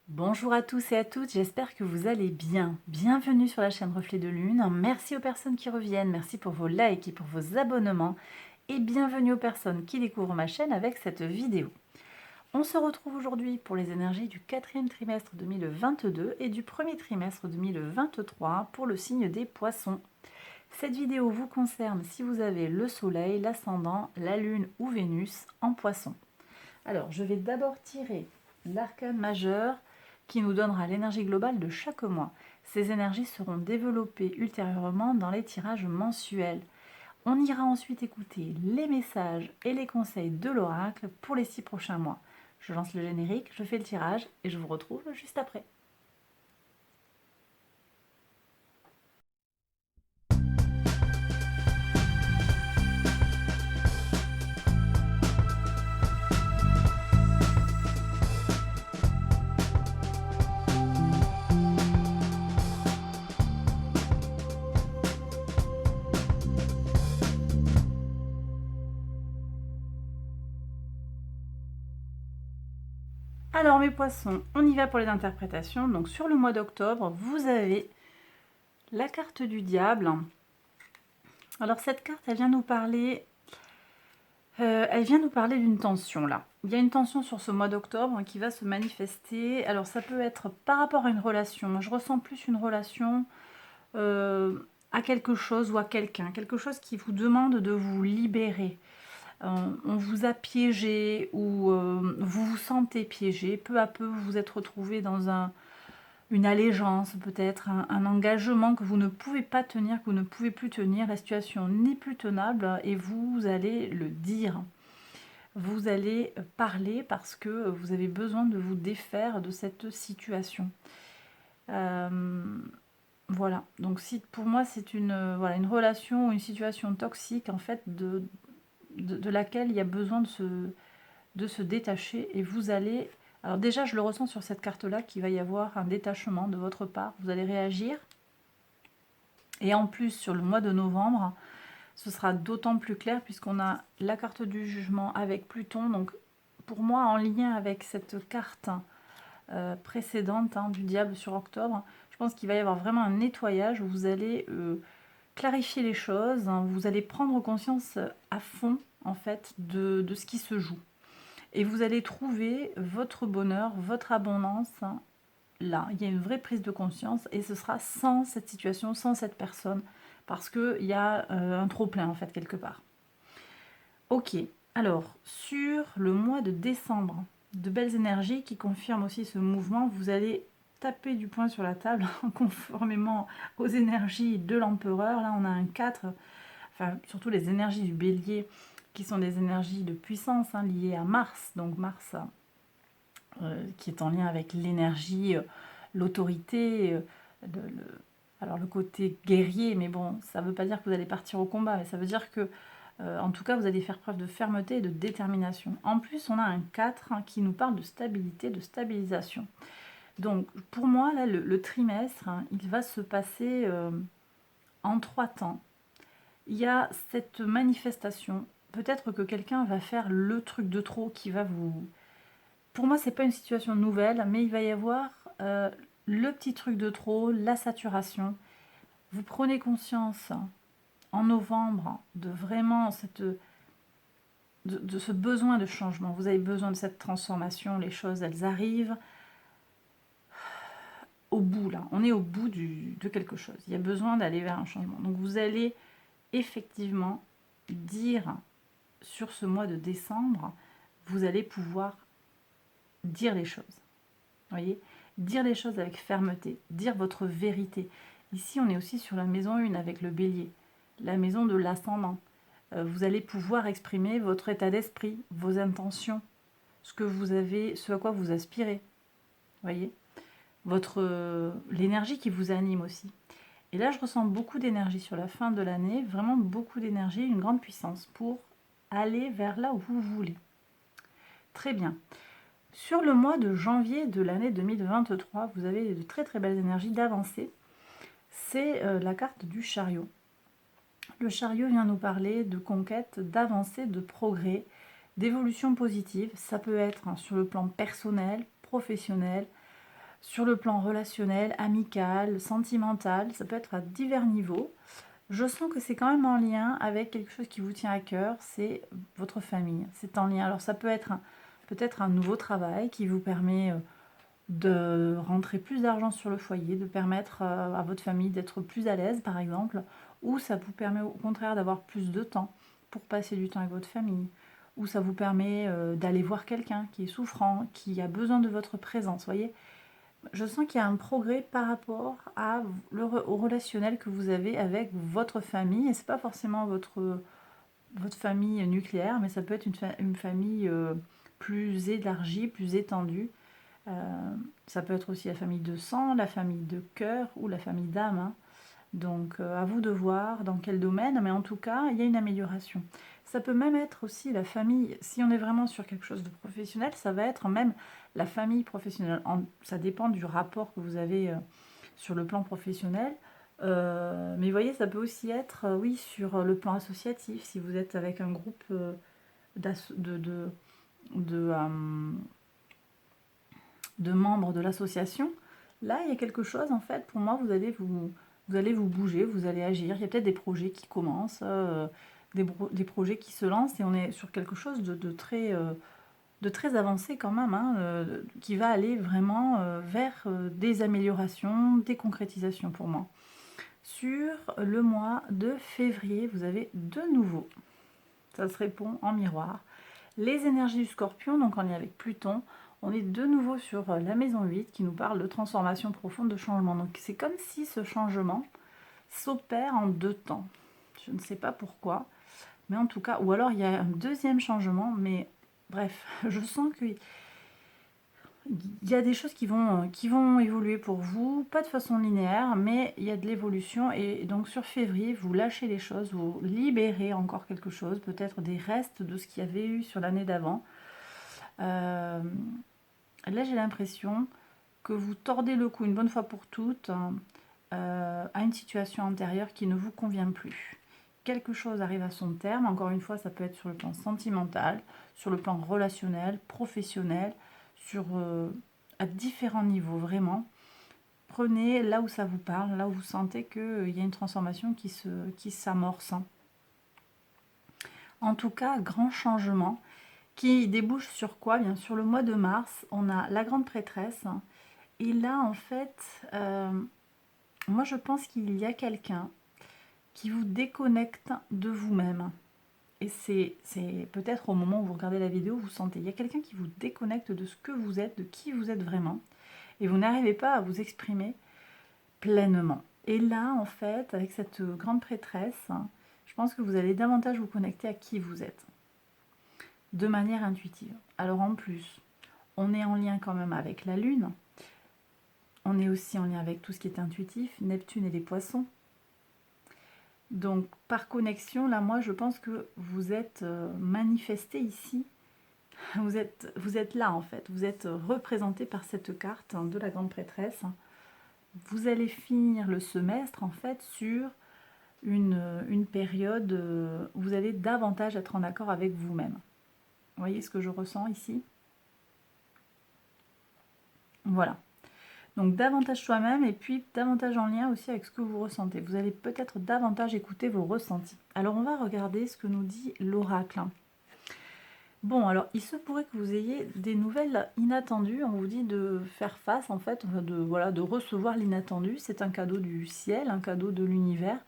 Bonjour à tous et à toutes, j'espère que vous allez bien. Bienvenue sur la chaîne Reflet de Lune. Merci aux personnes qui reviennent, merci pour vos likes et pour vos abonnements. Et bienvenue aux personnes qui découvrent ma chaîne avec cette vidéo. On se retrouve aujourd'hui pour les énergies du quatrième trimestre 2022 et du premier trimestre 2023 pour le signe des Poissons. Cette vidéo vous concerne si vous avez le Soleil, l'Ascendant, la Lune ou Vénus en Poissons. Alors, je vais d'abord tirer l'arcane majeur qui nous donnera l'énergie globale de chaque mois. Ces énergies seront développées ultérieurement dans les tirages mensuels. On ira ensuite écouter les messages et les conseils de l'oracle pour les 6 prochains mois. Je lance le générique, je fais le tirage et je vous retrouve juste après. Alors mes poissons, on y va pour les interprétations. Donc sur le mois d'octobre, vous avez la carte du diable. Alors cette carte, elle vient nous parler d'une tension là. Il y a une tension sur ce mois d'octobre qui va se manifester. Alors ça peut être par rapport à une relation. Moi je ressens plus une relation à quelque chose ou à quelqu'un. Quelque chose qui vous demande de vous libérer. On vous a piégé ou vous vous sentez piégé. Peu à peu vous vous êtes retrouvé dans une allégeance, peut-être un engagement que vous ne pouvez pas tenir, que vous ne pouvez plus tenir. La situation n'est plus tenable et vous allez le dire. Vous allez parler parce que vous avez besoin de vous défaire de cette situation. Voilà, donc si pour moi c'est voilà, une relation ou une situation toxique en fait de laquelle il y a besoin de se détacher et vous allez... Alors déjà je le ressens sur cette carte là qu'il va y avoir un détachement de votre part, vous allez réagir et en plus sur le mois de novembre ce sera d'autant plus clair puisqu'on a la carte du jugement avec Pluton, donc pour moi en lien avec cette carte précédente du diable sur octobre, je pense qu'il va y avoir vraiment un nettoyage où vous allez clarifier les choses, vous allez prendre conscience à fond en fait de ce qui se joue. Et vous allez trouver votre bonheur, votre abondance là. Il y a une vraie prise de conscience et ce sera sans cette situation, sans cette personne, parce qu'il y a un trop-plein en fait quelque part. Ok, alors sur le mois de décembre, de belles énergies qui confirment aussi ce mouvement, vous allez taper du poing sur la table conformément aux énergies de l'empereur. Là on a un 4, enfin surtout les énergies du bélier qui sont des énergies de puissance liées à Mars, donc Mars qui est en lien avec l'énergie, l'autorité, alors le côté guerrier, mais bon, ça ne veut pas dire que vous allez partir au combat, mais ça veut dire que, en tout cas, vous allez faire preuve de fermeté et de détermination. En plus, on a un 4 qui nous parle de stabilité, de stabilisation. Donc, pour moi, là, le trimestre, il va se passer en 3 temps. Il y a cette manifestation. Peut-être que quelqu'un va faire le truc de trop qui va vous... Pour moi, c'est pas une situation nouvelle, mais il va y avoir le petit truc de trop, la saturation. Vous prenez conscience en novembre de vraiment de ce besoin de changement. Vous avez besoin de cette transformation, les choses, elles arrivent au bout, là. On est au bout de quelque chose. Il y a besoin d'aller vers un changement. Donc vous allez effectivement dire sur ce mois de décembre, vous allez pouvoir dire les choses. Voyez, dire les choses avec fermeté, dire votre vérité. Ici, on est aussi sur la maison 1 avec le bélier, la maison de l'ascendant. Vous allez pouvoir exprimer votre état d'esprit, vos intentions, ce que vous avez, ce à quoi vous aspirez. Voyez, l'énergie qui vous anime aussi. Et là, je ressens beaucoup d'énergie sur la fin de l'année, vraiment beaucoup d'énergie, une grande puissance pour aller vers là où vous voulez. Très bien. Sur le mois de janvier de l'année 2023, vous avez de très très belles énergies d'avancer. C'est la carte du chariot. Le chariot vient nous parler de conquête, d'avancée, de progrès, d'évolution positive. Ça peut être sur le plan personnel, professionnel, sur le plan relationnel, amical, sentimental, ça peut être à divers niveaux. Je sens que c'est quand même en lien avec quelque chose qui vous tient à cœur, c'est votre famille. C'est en lien. Alors ça peut être peut-être un nouveau travail qui vous permet de rentrer plus d'argent sur le foyer, de permettre à votre famille d'être plus à l'aise par exemple, ou ça vous permet au contraire d'avoir plus de temps pour passer du temps avec votre famille, ou ça vous permet d'aller voir quelqu'un qui est souffrant, qui a besoin de votre présence, voyez. Je sens qu'il y a un progrès par rapport au relationnel que vous avez avec votre famille, et c'est pas forcément votre famille nucléaire, mais ça peut être une famille plus élargie, plus étendue. Ça peut être aussi la famille de sang, la famille de cœur ou la famille d'âme, hein. Donc à vous de voir dans quel domaine, mais en tout cas, il y a une amélioration. Ça peut même être aussi la famille, si on est vraiment sur quelque chose de professionnel, ça va être même la famille professionnelle. Ça dépend du rapport que vous avez sur le plan professionnel. Mais vous voyez, ça peut aussi être, oui, sur le plan associatif, si vous êtes avec un groupe de, de membres de l'association. Là, il y a quelque chose, en fait, pour moi, vous allez vous bouger, vous allez agir. Il y a peut-être des projets qui commencent, des projets qui se lancent, et on est sur quelque chose de très avancé quand même, hein, qui va aller vraiment vers des améliorations, des concrétisations pour moi. Sur le mois de février, vous avez de nouveau, ça se répond en miroir, les énergies du Scorpion, donc on est avec Pluton. On est de nouveau sur la maison 8 qui nous parle de transformation profonde, de changement. Donc c'est comme si ce changement s'opère en deux temps. Je ne sais pas pourquoi, mais en tout cas, ou alors il y a un deuxième changement, mais bref, je sens qu'il y a des choses qui vont évoluer pour vous, pas de façon linéaire, mais il y a de l'évolution. Et donc sur février, vous lâchez les choses, vous libérez encore quelque chose, peut-être des restes de ce qu'il y avait eu sur l'année d'avant. Là, j'ai l'impression que vous tordez le cou une bonne fois pour toutes à une situation antérieure qui ne vous convient plus. Quelque chose arrive à son terme. Encore une fois, ça peut être sur le plan sentimental, sur le plan relationnel, professionnel, à différents niveaux, vraiment. Prenez là où ça vous parle, là où vous sentez qu'il y a une transformation qui s'amorce. En tout cas, grand changement qui débouche sur quoi? Bien sûr, le mois de mars, on a la grande prêtresse. Et là, en fait, moi, je pense qu'il y a quelqu'un qui vous déconnecte de vous-même. Et c'est peut-être au moment où vous regardez la vidéo, vous sentez, il y a quelqu'un qui vous déconnecte de ce que vous êtes, de qui vous êtes vraiment. Et vous n'arrivez pas à vous exprimer pleinement. Et là, en fait, avec cette grande prêtresse, je pense que vous allez davantage vous connecter à qui vous êtes, de manière intuitive. Alors en plus, on est en lien quand même avec la Lune. On est aussi en lien avec tout ce qui est intuitif, Neptune et les poissons. Donc, par connexion, là, moi, je pense que vous êtes manifesté ici. Vous êtes là, en fait. Vous êtes représenté par cette carte de la grande prêtresse. Vous allez finir le semestre, en fait, sur une période où vous allez davantage être en accord avec vous-même. Vous voyez ce que je ressens ici? Voilà. Donc davantage soi-même et puis davantage en lien aussi avec ce que vous ressentez. Vous allez peut-être davantage écouter vos ressentis. Alors on va regarder ce que nous dit l'oracle. Bon, alors il se pourrait que vous ayez des nouvelles inattendues. On vous dit de faire face en fait, de recevoir l'inattendu. C'est un cadeau du ciel, un cadeau de l'univers.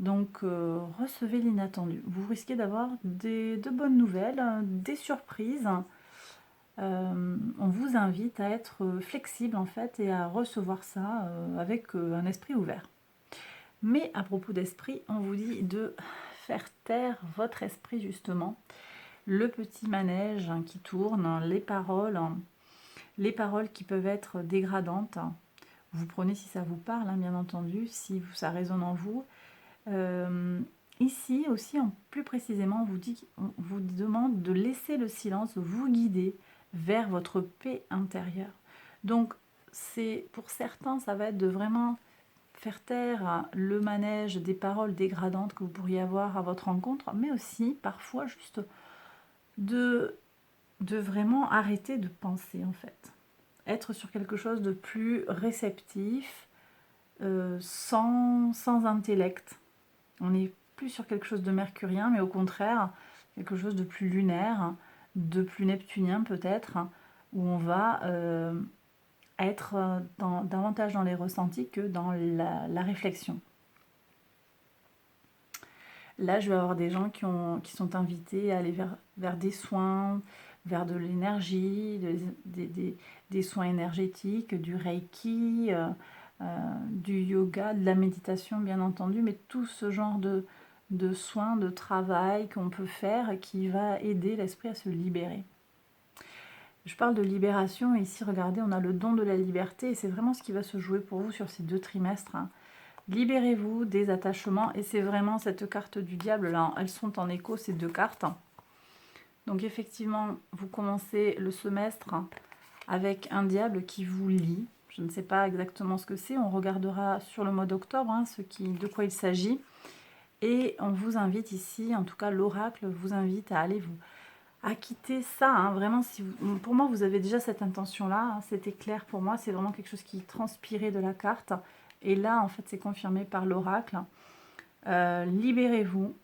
Donc recevez l'inattendu. Vous risquez d'avoir de bonnes nouvelles, des surprises. On vous invite à être flexible en fait et à recevoir ça avec un esprit ouvert. Mais à propos d'esprit, on vous dit de faire taire votre esprit justement, le petit manège qui tourne, les paroles qui peuvent être dégradantes. Vous prenez si ça vous parle, hein, bien entendu, si ça résonne en vous. Ici aussi, plus précisément, on vous demande de laisser le silence vous guider vers votre paix intérieure. Donc, pour certains, ça va être de vraiment faire taire le manège des paroles dégradantes que vous pourriez avoir à votre rencontre, mais aussi parfois juste de vraiment arrêter de penser en fait. être sur quelque chose de plus réceptif, sans intellect. On n'est plus sur quelque chose de mercurien, mais au contraire, quelque chose de plus lunaire, de plus neptunien peut-être, où on va être davantage dans les ressentis que dans la réflexion. Là, je vais avoir des gens qui sont invités à aller vers des soins, vers de l'énergie, des soins énergétiques, du reiki, du yoga, de la méditation bien entendu, mais tout ce genre de soins, de travail qu'on peut faire et qui va aider l'esprit à se libérer. Je parle de libération et ici, regardez, on a le don de la liberté et c'est vraiment ce qui va se jouer pour vous sur ces 2 trimestres. Libérez-vous des attachements et c'est vraiment cette carte du diable là, elles sont en écho ces 2 cartes. Donc effectivement, vous commencez le semestre avec un diable qui vous lie. Je ne sais pas exactement ce que c'est, on regardera sur le mois d'octobre de quoi il s'agit. Et on vous invite ici, en tout cas l'oracle vous invite à aller à quitter ça. Vraiment, pour moi, vous avez déjà cette intention-là, c'était clair pour moi, c'est vraiment quelque chose qui transpirait de la carte. Et là, en fait, c'est confirmé par l'oracle. Libérez-vous.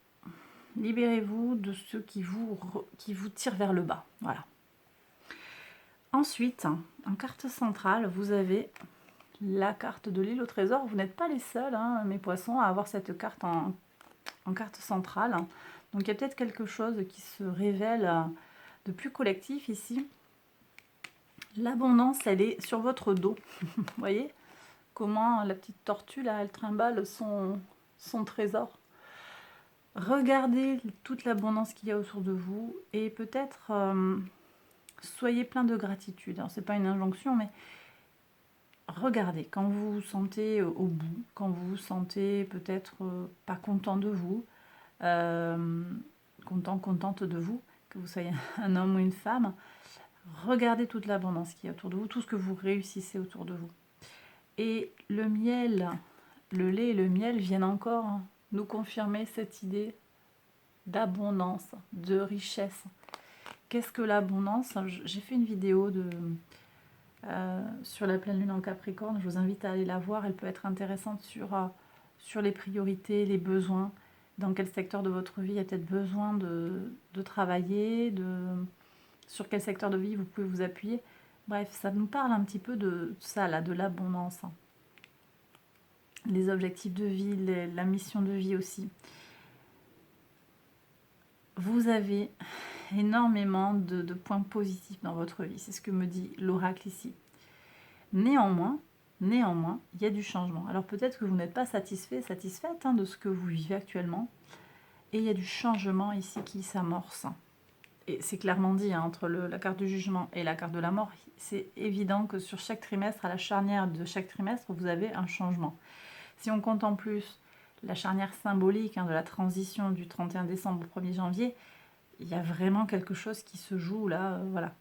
Libérez-vous de ceux qui vous tirent vers le bas. Voilà. Ensuite, en carte centrale, vous avez la carte de l'île au trésor. Vous n'êtes pas les seuls, mes poissons, à avoir cette carte en carte centrale. Donc, il y a peut-être quelque chose qui se révèle de plus collectif ici. L'abondance, elle est sur votre dos. Vous voyez comment la petite tortue, là, elle trimballe son trésor. Regardez toute l'abondance qu'il y a autour de vous et peut-être soyez plein de gratitude. Alors, c'est pas une injonction, mais regardez, quand vous vous sentez au bout, quand vous vous sentez peut-être pas content de vous, contente de vous, que vous soyez un homme ou une femme, regardez toute l'abondance qu'il y a autour de vous, tout ce que vous réussissez autour de vous. Et le miel, le lait et le miel viennent encore nous confirmer cette idée d'abondance, de richesse. Qu'est-ce que l'abondance? J'ai fait une vidéo sur la pleine lune en Capricorne, je vous invite à aller la voir, elle peut être intéressante sur les priorités, les besoins, dans quel secteur de votre vie il y a peut-être besoin de travailler, sur quel secteur de vie vous pouvez vous appuyer. Bref, ça nous parle un petit peu de ça, là, de l'abondance. Les objectifs de vie, la mission de vie aussi. Vous avez énormément de points positifs dans votre vie. C'est ce que me dit l'oracle ici. Néanmoins, il y a du changement. Alors peut-être que vous n'êtes pas satisfaite de ce que vous vivez actuellement. Et il y a du changement ici qui s'amorce. Et c'est clairement dit, entre la carte du jugement et la carte de la mort, c'est évident que sur chaque trimestre, à la charnière de chaque trimestre, vous avez un changement. Si on compte en plus la charnière symbolique de la transition du 31 décembre au 1er janvier, il y a vraiment quelque chose qui se joue là, voilà.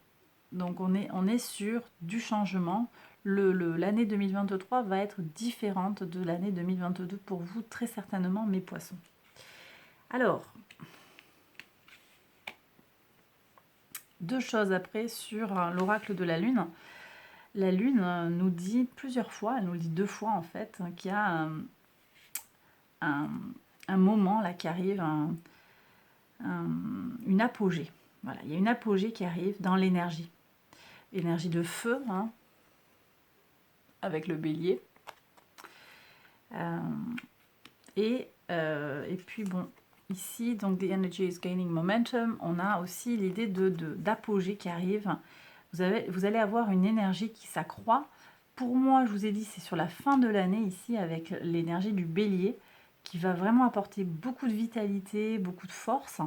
Donc on est sur du changement. L'année 2023 va être différente de l'année 2022 pour vous, très certainement, mes poissons. Alors, 2 choses après sur l'oracle de la Lune. La Lune nous dit plusieurs fois, elle nous le dit 2 fois en fait, qu'il y a un moment là qui arrive, une apogée. Voilà, il y a une apogée qui arrive dans l'énergie. Énergie de feu, avec le bélier. Et puis bon, ici, donc the energy is gaining momentum, on a aussi l'idée d'apogée qui arrive. Vous allez avoir une énergie qui s'accroît. Pour moi, je vous ai dit, c'est sur la fin de l'année ici, avec l'énergie du bélier, qui va vraiment apporter beaucoup de vitalité, beaucoup de force.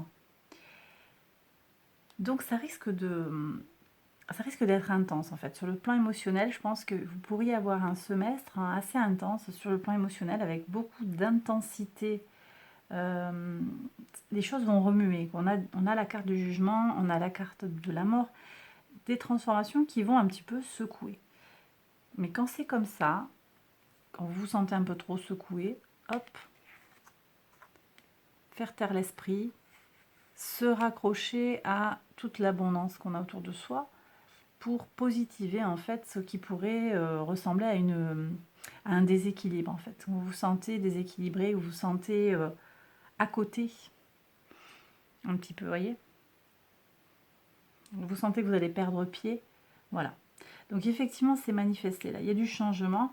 Donc ça risque d'être intense en fait. Sur le plan émotionnel, je pense que vous pourriez avoir un semestre assez intense sur le plan émotionnel avec beaucoup d'intensité. Les choses vont remuer. On a la carte du jugement, on a la carte de la mort, des transformations qui vont un petit peu secouer. Mais quand c'est comme ça, quand vous vous sentez un peu trop secoué, hop, faire taire l'esprit, se raccrocher à toute l'abondance qu'on a autour de soi, pour positiver en fait ce qui pourrait ressembler à un déséquilibre en fait. Vous vous sentez déséquilibré, vous vous sentez à côté, un petit peu, vous voyez. Vous sentez que vous allez perdre pied, voilà. Donc effectivement, c'est manifesté là. Il y a du changement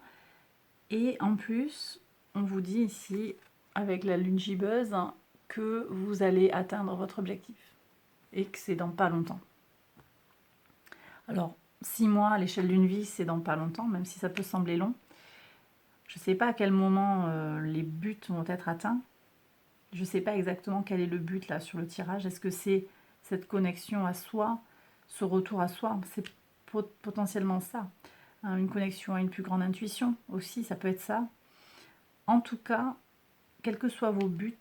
et en plus, on vous dit ici avec la lune gibbeuse que vous allez atteindre votre objectif et que c'est dans pas longtemps. Alors, 6 mois à l'échelle d'une vie, c'est dans pas longtemps, même si ça peut sembler long. Je ne sais pas à quel moment les buts vont être atteints. Je ne sais pas exactement quel est le but là sur le tirage. Est-ce que c'est cette connexion à soi, ce retour à soi? C'est potentiellement ça. Hein, une connexion à une plus grande intuition aussi, ça peut être ça. En tout cas, quels que soient vos buts,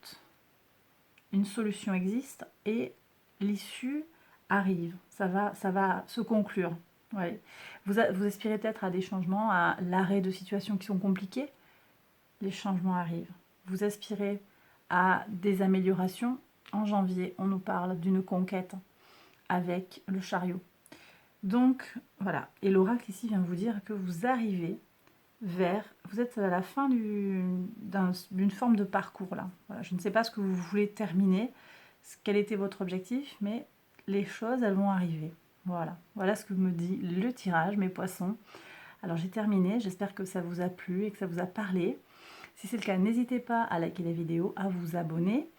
une solution existe et l'issue arrive. Ça va se conclure. Ouais. Vous aspirez peut-être à des changements, à l'arrêt de situations qui sont compliquées. Les changements arrivent. Vous aspirez à des améliorations. En janvier, on nous parle d'une conquête avec le chariot. Donc, voilà. Et l'oracle ici vient vous dire que vous arrivez vous êtes à la fin d'une forme de parcours là. Voilà, je ne sais pas ce que vous voulez terminer, quel était votre objectif, mais les choses, elles vont arriver. Voilà, voilà ce que me dit le tirage, mes poissons. Alors j'ai terminé, j'espère que ça vous a plu et que ça vous a parlé. Si c'est le cas, n'hésitez pas à liker la vidéo, à vous abonner,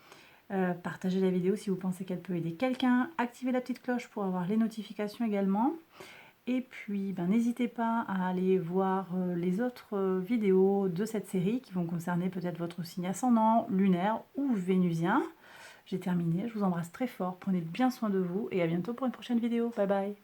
partagez la vidéo si vous pensez qu'elle peut aider quelqu'un, activez la petite cloche pour avoir les notifications également. Et puis, n'hésitez pas à aller voir les autres vidéos de cette série qui vont concerner peut-être votre signe ascendant, lunaire ou vénusien. J'ai terminé, je vous embrasse très fort, prenez bien soin de vous et à bientôt pour une prochaine vidéo. Bye bye.